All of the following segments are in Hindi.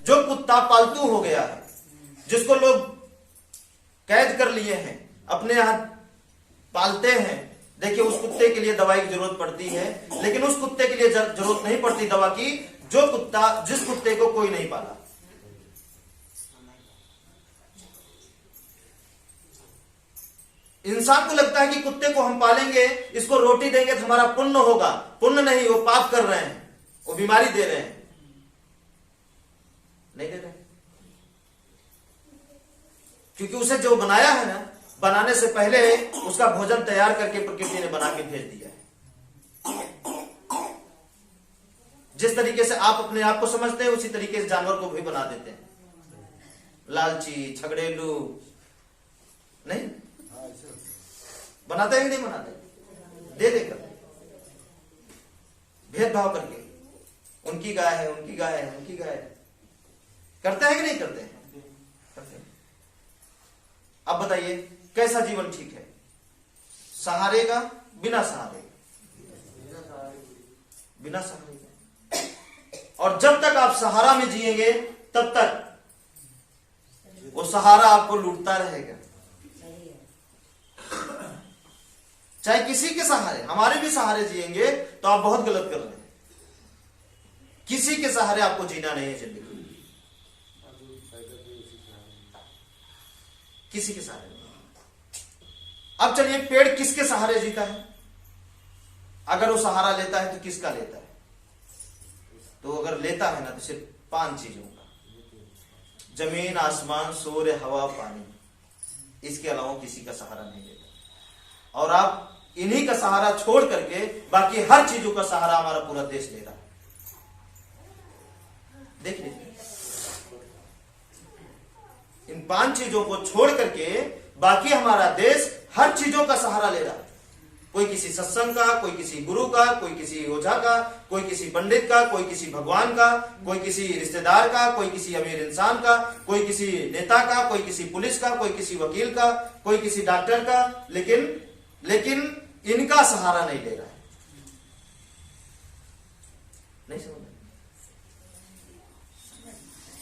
जो कुत्ता पालतू हो गया है, जिसको लोग कैद कर लिए हैं, अपने यहां पालते हैं, देखिए उस कुत्ते के लिए दवाई की जरूरत पड़ती है, लेकिन उस कुत्ते के लिए जरूरत नहीं पड़ती दवा की जिस कुत्ते को कोई नहीं पाला। इंसान को लगता है कि कुत्ते को हम पालेंगे, इसको रोटी देंगे तो हमारा पुण्य होगा। पुण्य नहीं, वो पाप कर रहे हैं, वो बीमारी दे रहे हैं। नहीं दे रहे, क्योंकि उसे जो बनाया है ना, बनाने से पहले उसका भोजन तैयार करके प्रकृति ने बना के भेज दिया है। जिस तरीके से आप अपने आप को समझते हैं, उसी तरीके से जानवर को भी बना देते हैं। लालची, झगड़ेलू, नहीं बनाते हैं, नहीं बनाते, दे देकर, भेदभाव करके, उनकी गाय है, उनकी गाय है, उनकी गाय है, करते हैं कि नहीं करते हैं? करते हैं। अब बताइए कैसा जीवन ठीक है? सहारे का, बिना सहारे का? बिना सहारे का। और जब तक आप सहारा में जिएंगे तब तक वो सहारा आपको लूटता रहेगा। चाहे किसी के सहारे, हमारे भी सहारे जिएंगे तो आप बहुत गलत कर रहे हैं। किसी के सहारे आपको जीना नहीं है जिंदगी, किसी के सहारे। अब चलिए, पेड़ किसके सहारे जीता है? अगर वो सहारा लेता है तो किसका लेता है? तो अगर लेता है ना तो सिर्फ 5 चीजों का, जमीन, आसमान, सूर्य, हवा, पानी, इसके अलावा किसी का सहारा नहीं लेता। और आप इन्हीं का सहारा छोड़ करके बाकी हर चीजों का सहारा हमारा पूरा देश ले रहा है। देख लीजिए, इन 5 चीजों को छोड़ करके बाकी हमारा देश हर चीजों का सहारा ले रहा है। कोई किसी सत्संग का, कोई किसी गुरु का, कोई किसी ओझा का, कोई किसी पंडित का, कोई किसी भगवान का, कोई किसी रिश्तेदार का, कोई किसी अमीर इंसान का, कोई किसी नेता का, कोई किसी पुलिस का, कोई किसी वकील का, कोई किसी डॉक्टर का, लेकिन इनका सहारा नहीं ले रहा है। नहीं समझ?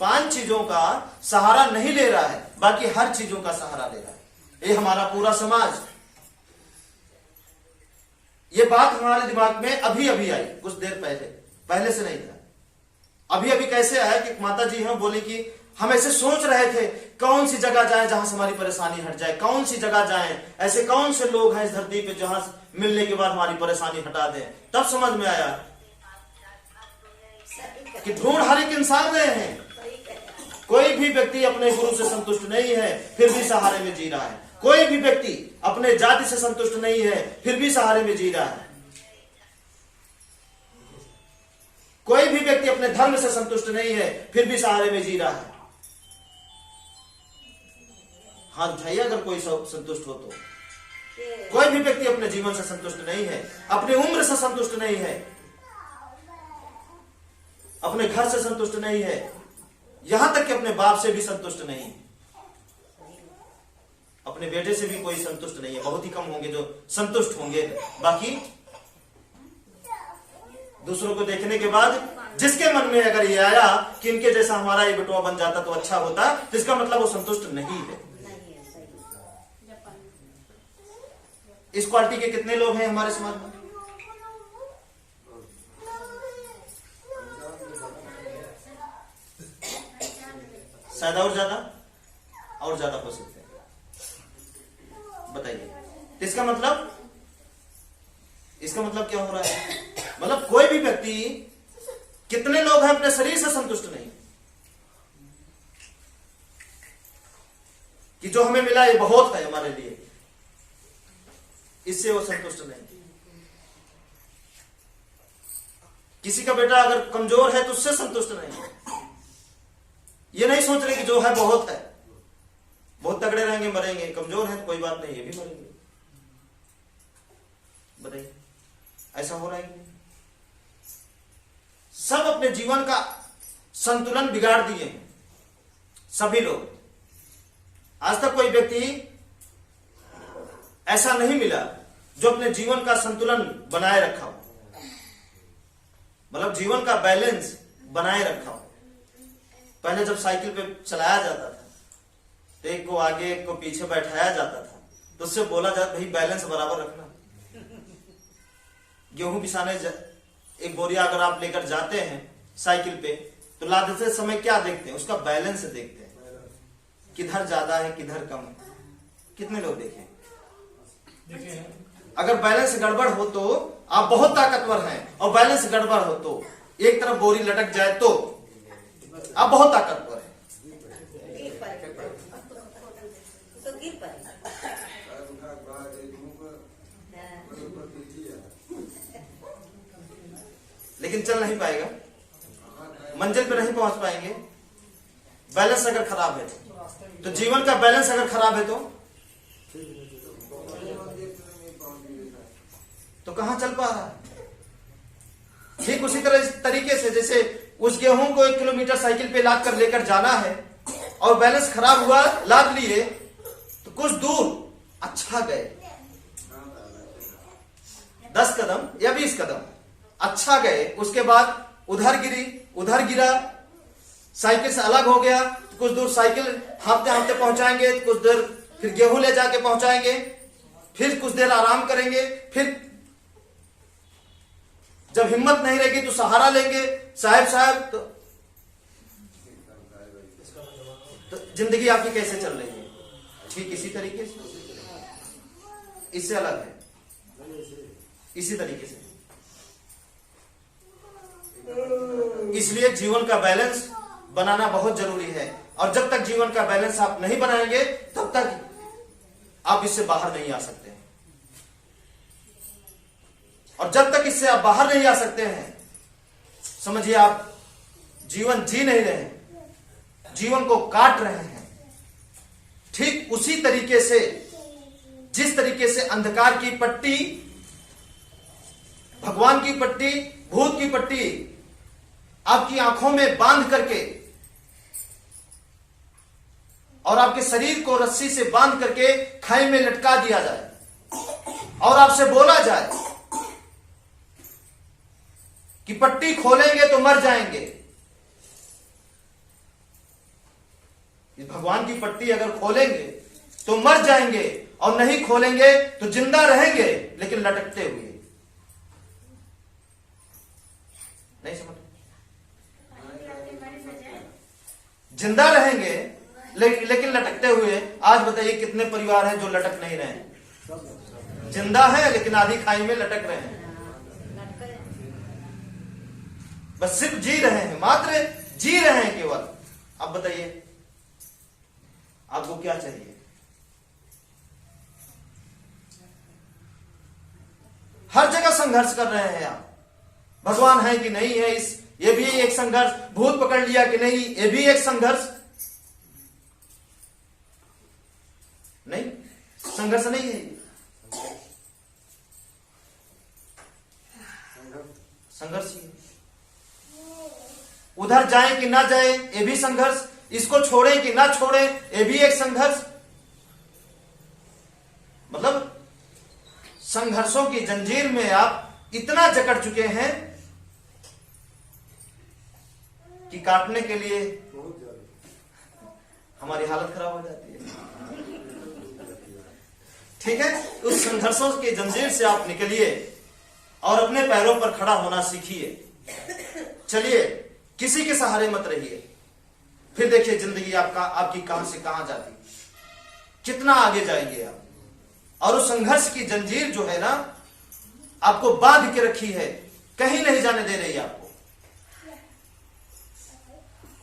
5 चीजों का सहारा नहीं ले रहा है, बाकी हर चीजों का सहारा ले रहा है। ये हमारा पूरा समाज। ये बात हमारे दिमाग में अभी अभी आई, कुछ देर पहले से नहीं था। अभी अभी कैसे आया कि माता जी हम बोले कि हम ऐसे सोच रहे थे कौन सी जगह जाएं जहां से हमारी परेशानी हट जाए, कौन सी जगह जाएं, ऐसे कौन से लोग हैं इस धरती पे जहां मिलने के बाद हमारी परेशानी हटा दें। तब समझ में आया कि ढूंढ हर एक इंसान रहे हैं, कोई भी व्यक्ति अपने गुरु से संतुष्ट नहीं है फिर भी सहारे में जी रहा है। कोई भी व्यक्ति अपने जाति से संतुष्ट नहीं है फिर भी सहारे में जी रहा है। कोई भी व्यक्ति अपने धर्म से संतुष्ट नहीं है फिर भी सहारे में जी रहा है। हाथ उठाइए अगर कोई संतुष्ट हो तो। कोई भी व्यक्ति अपने जीवन से संतुष्ट नहीं है, अपनी उम्र से संतुष्ट नहीं है, अपने घर से संतुष्ट नहीं है, यहां तक कि अपने बाप से भी संतुष्ट नहीं है, अपने बेटे से भी कोई संतुष्ट नहीं है। बहुत ही कम होंगे जो संतुष्ट होंगे। बाकी दूसरों को देखने के बाद जिसके मन में अगर ये आया कि इनके जैसा हमारा ये बेटवा बन जाता तो अच्छा होता, तो इसका मतलब वो संतुष्ट नहीं है। इस क्वालिटी के कितने लोग हैं हमारे समाज में? शायद और ज्यादा हो सकते हैं। बताइए, इसका मतलब क्या हो रहा है? मतलब कोई भी व्यक्ति, कितने लोग हैं अपने शरीर से संतुष्ट नहीं कि जो हमें मिला ये बहुत है हमारे लिए, इससे वो संतुष्ट नहीं। किसी का बेटा अगर कमजोर है तो उससे संतुष्ट नहीं। ये नहीं सोच रहे कि जो है बहुत है, बहुत तगड़े रहेंगे मरेंगे, कमजोर है तो कोई बात नहीं, ये भी मरेंगे। बताइए, ऐसा हो रहा है? सब अपने जीवन का संतुलन बिगाड़ दिए हैं सभी लोग। आज तक कोई व्यक्ति ऐसा नहीं मिला जो अपने जीवन का संतुलन बनाए रखा हो, मतलब जीवन का बैलेंस बनाए रखा हो। पहले जब साइकिल पे चलाया जाता था तो एक को आगे एक को पीछे बैठाया जाता था, तो उससे बोला जाता भाई बैलेंस बराबर रखना। गेहूं पिसाने एक बोरिया अगर आप लेकर जाते हैं साइकिल पे, तो लादते समय क्या देखते हैं? उसका बैलेंस देखते हैं, किधर ज्यादा है किधर कम है। कितने लोग देखे? अगर बैलेंस गड़बड़ हो तो आप बहुत ताकतवर हैं, और बैलेंस गड़बड़ हो तो एक तरफ बोरी लटक जाए तो आप बहुत ताकतवर हैं। लेकिन चल नहीं पाएगा, मंजिल पे नहीं पहुंच पाएंगे। बैलेंस अगर खराब है तो जीवन का बैलेंस अगर खराब है तो कहां चल पा रहा है? ठीक उसी तरीके से जैसे उस गेहूं को 1 किलोमीटर साइकिल पे लाद कर लेकर जाना है और बैलेंस खराब हुआ, लाद लिए तो कुछ दूर अच्छा गए, 10 कदम या 20 कदम अच्छा गए, उसके बाद उधर गिरा, साइकिल से अलग हो गया, तो कुछ दूर साइकिल हाँफते पहुंचाएंगे, कुछ देर फिर गेहूं ले जाके पहुंचाएंगे, फिर कुछ देर आराम करेंगे, फिर जब हिम्मत नहीं रहेगी तो सहारा लेंगे। साहब तो जिंदगी आपकी कैसे चल रही है? ठीक इसी तरीके से, इससे अलग है, इसी तरीके से। इसलिए जीवन का बैलेंस बनाना बहुत जरूरी है, और जब तक जीवन का बैलेंस आप नहीं बनाएंगे तब तक आप इससे बाहर नहीं आ सकते हैं। और जब तक इससे आप बाहर नहीं आ सकते हैं, समझिए आप जीवन जी नहीं रहे हैं, जीवन को काट रहे हैं। ठीक उसी तरीके से जिस तरीके से अंधकार की पट्टी, भगवान की पट्टी, भूत की पट्टी आपकी आंखों में बांध करके और आपके शरीर को रस्सी से बांध करके खाई में लटका दिया जाए और आपसे बोला जाए कि पट्टी खोलेंगे तो मर जाएंगे। भगवान की पट्टी अगर खोलेंगे तो मर जाएंगे, और नहीं खोलेंगे तो जिंदा रहेंगे लेकिन लटकते हुए। नहीं समझ? जिंदा रहेंगे लेकिन लटकते हुए। आज बताइए कितने परिवार हैं जो लटक नहीं रहे हैं? जिंदा है लेकिन आधी खाई में लटक रहे हैं, बस सिर्फ जी रहे हैं, मात्र जी रहे हैं केवल। अब बताइए आपको क्या चाहिए? हर जगह संघर्ष कर रहे हैं आप। भगवान है कि नहीं है, ये भी एक संघर्ष। भूत पकड़ लिया कि नहीं, ये भी एक संघर्ष। नहीं, संघर्ष नहीं है, संघर्ष ही है। उधर जाए कि ना जाए, ये भी संघर्ष। इसको छोड़े कि ना छोड़े, ये भी एक संघर्ष। मतलब संघर्षों की जंजीर में आप इतना जकड़ चुके हैं कि काटने के लिए हमारी हालत खराब हो जाती है। ठीक है, उस संघर्षों की जंजीर से आप निकलिए और अपने पैरों पर खड़ा होना सीखिए। चलिए, किसी के सहारे मत रहिए। फिर देखिए जिंदगी आपकी कहां से कहां जाती, कितना आगे जाएंगे आप। और उस संघर्ष की जंजीर जो है ना, आपको बांध के रखी है, कहीं नहीं जाने दे रही आपको।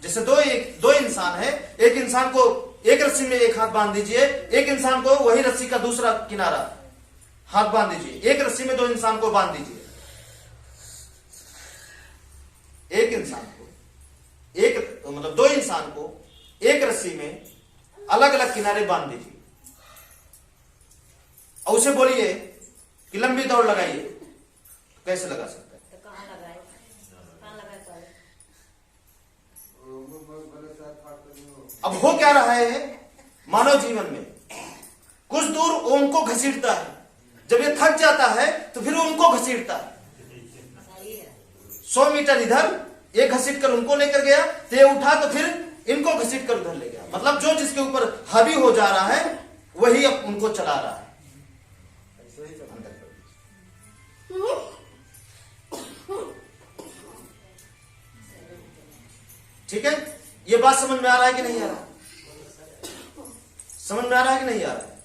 जैसे दो इंसान है, एक इंसान को एक रस्सी में एक हाथ बांध दीजिए, एक इंसान को वही रस्सी का दूसरा किनारा हाथ बांध दीजिए। एक रस्सी में 2 इंसान को बांध दीजिए। एक इंसान को मतलब 2 इंसान को एक रस्सी में अलग अलग किनारे बांध दीजिए और उसे बोलिए कि लंबी दौड़ लगाइए, तो कैसे लगा सकता है? तो कहां लगाए? अब हो क्या रहा है मानव जीवन में? कुछ दूर उनको घसीटता है, जब ये थक जाता है तो फिर उनको घसीटता है। 100 मीटर इधर ये घसीट कर उनको लेकर गया, तो ये उठा तो फिर इनको घसीट कर उधर ले गया। मतलब जो जिसके ऊपर हावी हो जा रहा है वही अब उनको चला रहा है। ठीक है, ये बात समझ में आ रहा है कि नहीं आ रहा? समझ में आ रहा है कि नहीं आ रहा है?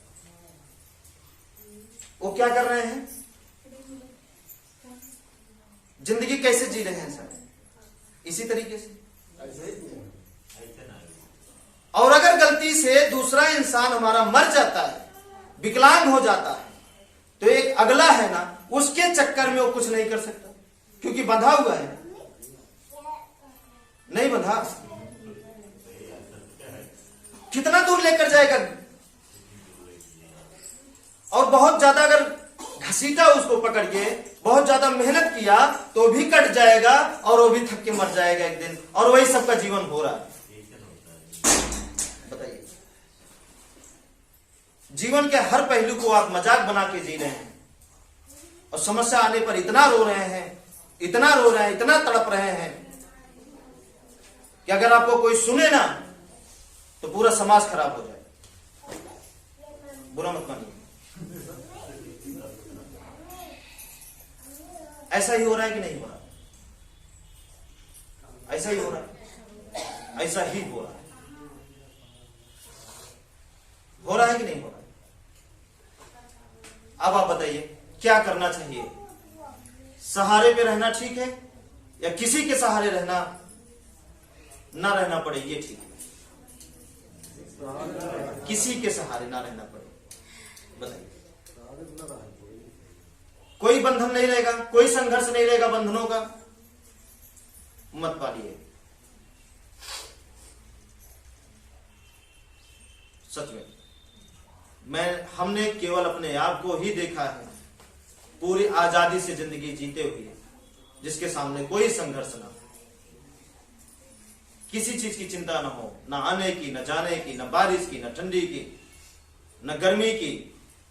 वो क्या कर रहे हैं, जिंदगी कैसे जी रहे हैं सर? इसी तरीके से। और अगर गलती से दूसरा इंसान हमारा मर जाता है, विकलांग हो जाता है, तो एक अगला है ना, उसके चक्कर में वो कुछ नहीं कर सकता, क्योंकि बंधा हुआ है। नहीं बंधा, कितना दूर लेकर जाएगा? और बहुत ज्यादा अगर घसीटा उसको पकड़ के, बहुत ज्यादा मेहनत किया तो भी कट जाएगा और वो भी थक के मर जाएगा एक दिन। और वही सबका जीवन हो रहा है। बताइए, जीवन के हर पहलू को आप मजाक बना के जी रहे हैं, और समस्या आने पर इतना रो रहे हैं, इतना रो रहे हैं, इतना तड़प रहे हैं कि अगर आपको कोई सुने ना तो पूरा समाज खराब हो जाए। बुरा मत मानिए। ऐसा ही हो रहा है कि नहीं हो रहा? ऐसा ही हो रहा है, ऐसा ही हो रहा है। हो रहा है कि नहीं हो रहा है? अब आप बताइए क्या करना चाहिए? सहारे पे रहना ठीक है या किसी के सहारे रहना, ना रहना पड़े ये ठीक है? किसी के सहारे ना रहना पड़े, बताइए। कोई बंधन नहीं रहेगा, कोई संघर्ष नहीं रहेगा बंधनों का, मत पालिए। सच में हमने केवल अपने आप को ही देखा है पूरी आजादी से जिंदगी जीते हुए, जिसके सामने कोई संघर्ष ना हो, किसी चीज की चिंता ना हो, ना आने की, न जाने की, न बारिश की, न ठंडी की, न गर्मी की,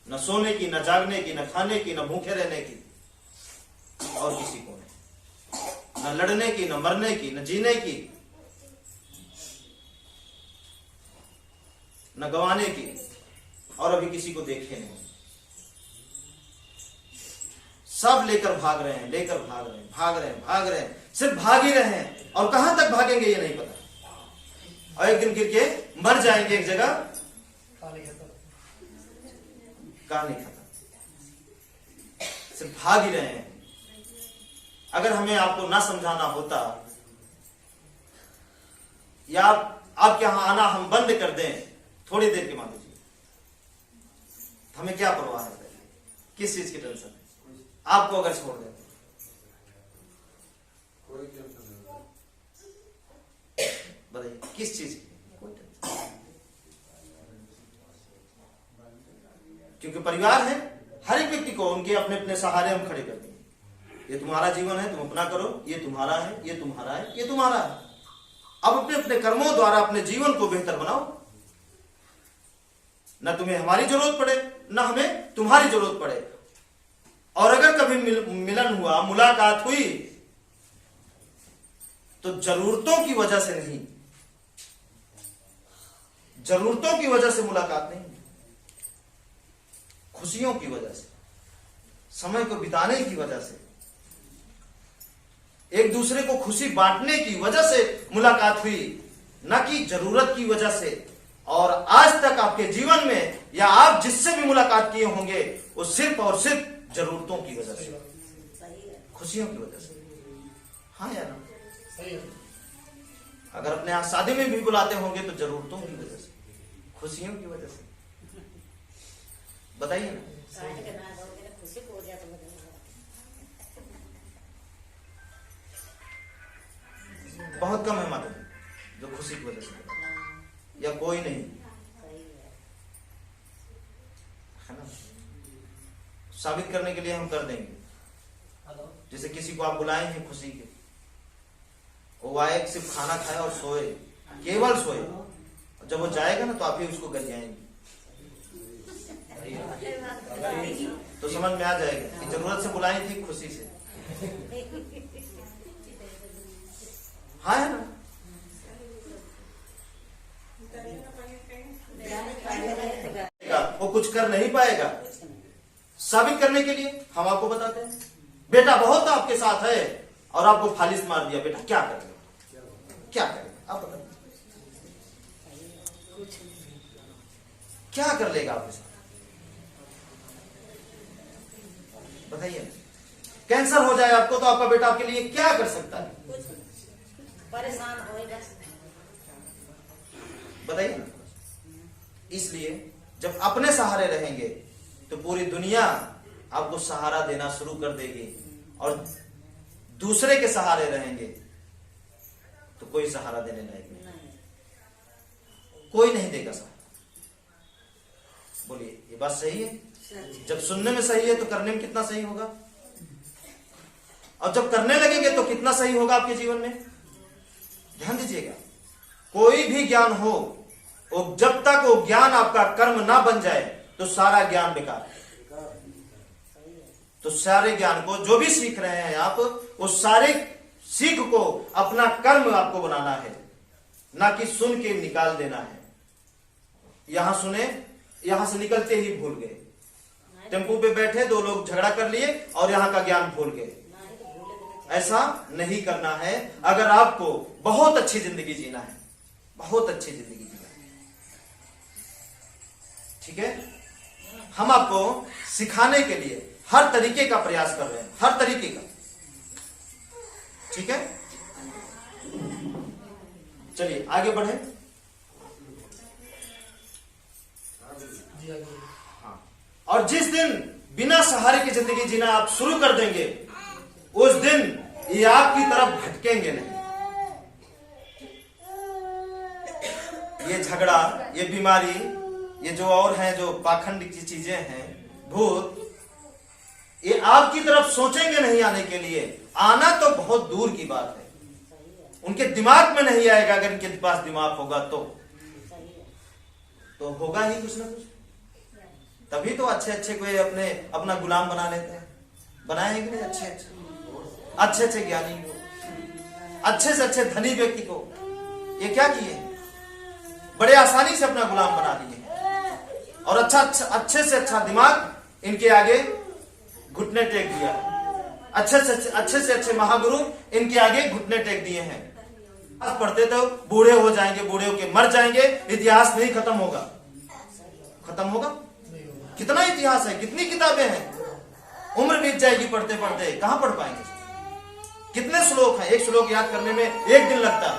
न सोने की, न जागने की, न खाने की, न भूखे रहने की, और किसी को नहीं, न लड़ने की, न मरने की, न जीने की, न गंवाने की, और अभी किसी को देखे नहीं। सब लेकर भाग रहे हैं, लेकर भाग रहे हैं, भाग रहे हैं, भाग रहे हैं, सिर्फ भाग ही रहे हैं। और कहां तक भागेंगे ये नहीं पता, और एक दिन गिर के मर जाएंगे एक जगह, कहानी खत्म। सिर्फ भाग ही रहे हैं। अगर हमें आपको ना समझाना होता या आपके यहां आना हम बंद कर दें थोड़ी देर के, मान लीजिए, हमें क्या परवाह है? किस चीज की टेंशन है? आपको अगर छोड़ दें बताइए, किस चीज की? कोई टेंशन। क्योंकि परिवार है, हर एक व्यक्ति को उनके अपने अपने सहारे हम खड़े कर देंगे। ये तुम्हारा जीवन है, तुम अपना करो, ये तुम्हारा है, ये तुम्हारा है, ये तुम्हारा है। अब अपने अपने कर्मों द्वारा अपने जीवन को बेहतर बनाओ। ना तुम्हें हमारी जरूरत पड़े, ना हमें तुम्हारी जरूरत पड़े। और अगर कभी मिलन हुआ, मुलाकात हुई, तो जरूरतों की वजह से नहीं, जरूरतों की वजह से मुलाकात नहीं, खुशियों की वजह से, समय को बिताने की वजह से, एक दूसरे को खुशी बांटने की वजह से मुलाकात हुई, न कि जरूरत की वजह से। और आज तक आपके जीवन में या आप जिससे भी मुलाकात किए होंगे वो सिर्फ और सिर्फ जरूरतों की वजह से, खुशियों की वजह से। हाँ या ना? अगर अपने यहां शादी में भी बुलाते होंगे तो जरूरतों की वजह से, खुशियों की वजह से। बताइए ना। बहुत कम है माता जो खुशी की वजह से, या कोई नहीं है ना। साबित करने के लिए हम कर देंगे। जैसे किसी को आप बुलाए हैं खुशी के, वो आए सिर्फ खाना खाए और सोए, केवल सोए, जब वो जाएगा ना तो आप ही उसको कर जाएंगे, तो समझ में आ जाएगा कि जरूरत से बुलाई थी, खुशी से। हाँ है ना। कुछ कर नहीं पाएगा। साबित करने के लिए हम आपको बताते हैं, बेटा बहुत आपके साथ है और आपको फालिस मार दिया, बेटा क्या करेगा, क्या करेगा आप बताइए, क्या कर लेगा आपके साथ बताइए। कैंसर हो जाए आपको तो आपका बेटा आपके लिए क्या कर सकता है, परेशान होएगा बताइए ना। इसलिए जब अपने सहारे रहेंगे तो पूरी दुनिया आपको सहारा देना शुरू कर देगी, और दूसरे के सहारे रहेंगे तो कोई सहारा देने लायक नहीं, कोई नहीं देगा सहारा। बोलिए ये बात सही है? जब सुनने में सही है तो करने में कितना सही होगा, और जब करने लगेंगे तो कितना सही होगा आपके जीवन में। ध्यान दीजिएगा, कोई भी ज्ञान हो, वो जब तक वो ज्ञान आपका कर्म ना बन जाए तो सारा ज्ञान बेकार है। तो सारे ज्ञान को जो भी सीख रहे हैं आप, उस सारे सीख को अपना कर्म आपको बनाना है, ना कि सुन के निकाल देना है। यहां सुने, यहां से निकलते ही भूल गए, टेम्पू पे बैठे दो लोग झगड़ा कर लिए और यहां का ज्ञान भूल गए। ऐसा नहीं करना है। अगर आपको बहुत अच्छी जिंदगी जीना है, बहुत अच्छी जिंदगी जीना है, ठीक है, हम आपको सिखाने के लिए हर तरीके का प्रयास कर रहे हैं, हर तरीके का, ठीक है। चलिए आगे बढ़े। हाँ, और जिस दिन बिना सहारे की जिंदगी जीना आप शुरू कर देंगे, उस दिन ये आपकी तरफ भटकेंगे नहीं। ये झगड़ा, ये बीमारी, ये जो और हैं, जो पाखंड की चीजें हैं, भूत, ये आपकी तरफ सोचेंगे नहीं आने के लिए। आना तो बहुत दूर की बात है, उनके दिमाग में नहीं आएगा। अगर इनके पास दिमाग होगा तो होगा ही कुछ ना कुछ। तभी तो अच्छे अच्छे कोई अपना गुलाम बना लेते हैं। बनाए हैं कि नहीं? अच्छे अच्छे ज्ञानी को, अच्छे से अच्छे धनी व्यक्ति को ये क्या किए, बड़े आसानी से अपना गुलाम बना लिए हैं, और अच्छे से अच्छा दिमाग इनके आगे घुटने टेक दिया। अच्छे से अच्छे महागुरु इनके आगे घुटने टेक दिए हैं। अब पढ़ते तो बूढ़े हो जाएंगे, बूढ़े होके मर जाएंगे, इतिहास नहीं खत्म होगा। खत्म होगा? कितना इतिहास है, कितनी किताबें हैं, उम्र बीत जाएगी पढ़ते पढ़ते, कहां पढ़ पाएंगे। कितने श्लोक हैं, एक श्लोक याद करने में 1 दिन लगता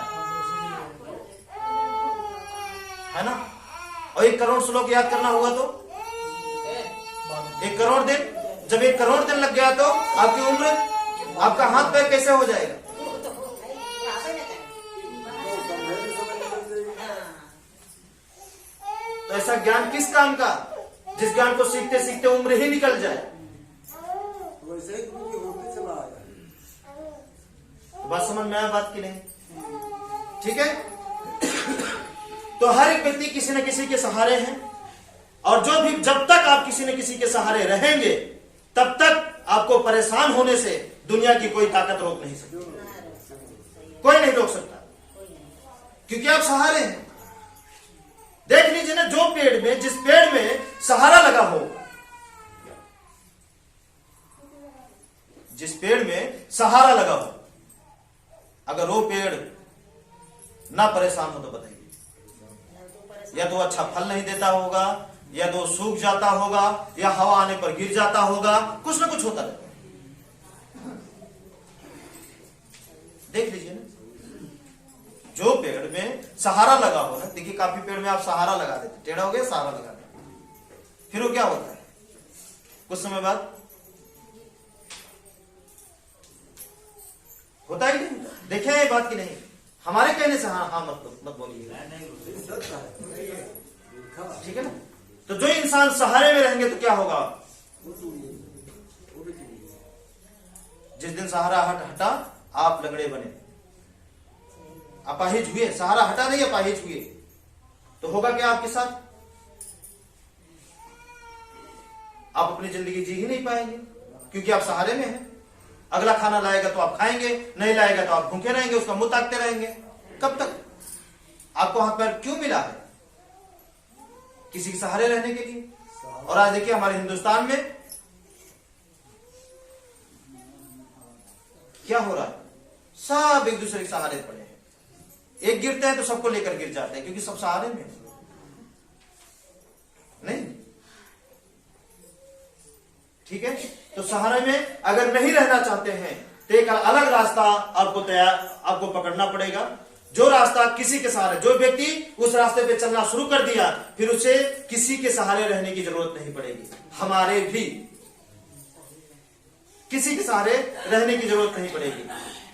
है ना। और 1 करोड़ श्लोक याद करना हुआ तो 1 करोड़ दिन, जब 1 करोड़ दिन लग गया तो आपकी उम्र, आपका हाथ पैर कैसे हो जाएगा। तो ऐसा ज्ञान किस काम का, जिस ज्ञान को सीखते सीखते उम्र ही निकल जाए। तो बात समझ में आया बात की नहीं? ठीक है। तो हर एक व्यक्ति किसी न किसी के सहारे हैं, और जब तक आप किसी न किसी के सहारे रहेंगे, तब तक आपको परेशान होने से दुनिया की कोई ताकत रोक नहीं सकती, कोई नहीं रोक सकता, क्योंकि आप सहारे हैं। देख लीजिए ना, जो पेड़ में, जिस पेड़ में सहारा लगा हो, जिस पेड़ में सहारा लगा हो, अगर वो पेड़ ना परेशान हो तो बताइए, या तो अच्छा फल नहीं देता होगा, या तो सूख जाता होगा, या हवा आने पर गिर जाता होगा, कुछ ना कुछ होता रहता है। देख लीजिए ना, जो पेड़ में सहारा लगा हो ना, देखिए काफी पेड़ में आप सहारा लगा देते, टेढ़ा हो गया सहारा लगा देते, फिर वो क्या होता है, कुछ समय बाद होता ही नहीं। देखें ये बात की नहीं, हमारे कहने से हाँ हाँ मत बोलिए, ठीक है ना। तो जो इंसान सहारे में रहेंगे तो क्या होगा, जिस दिन सहारा हटा आप लंगड़े बने, अपाहिज हुए, सहारा हटा नहीं अपाहिज हुए, तो होगा क्या आपके साथ, आप अपनी जिंदगी जी ही नहीं पाएंगे, क्योंकि आप सहारे में हैं। अगला खाना लाएगा तो आप खाएंगे, नहीं लाएगा तो आप भूखे रहेंगे, उसका मुंह ताकते रहेंगे। कब तक? आपको हाथ पैर क्यों मिला है? किसी के सहारे रहने के लिए। और आज देखिए हमारे हिंदुस्तान में क्या हो रहा है, सब एक दूसरे के सहारे पड़े हैं। एक गिरते हैं तो सबको लेकर गिर जाते हैं, क्योंकि सब सहारे में नहीं। ठीक है, तो सहारे में अगर नहीं रहना चाहते हैं तो एक अलग रास्ता आपको पकड़ना पड़ेगा। जो रास्ता किसी के सहारे, जो व्यक्ति उस रास्ते पे चलना शुरू कर दिया, फिर उसे किसी के सहारे रहने की जरूरत नहीं पड़ेगी। हमारे भी किसी के सहारे रहने की जरूरत नहीं पड़ेगी,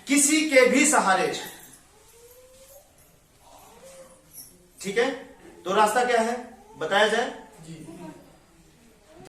किसी के भी सहारे। ठीक है, तो रास्ता क्या है बताया जाए।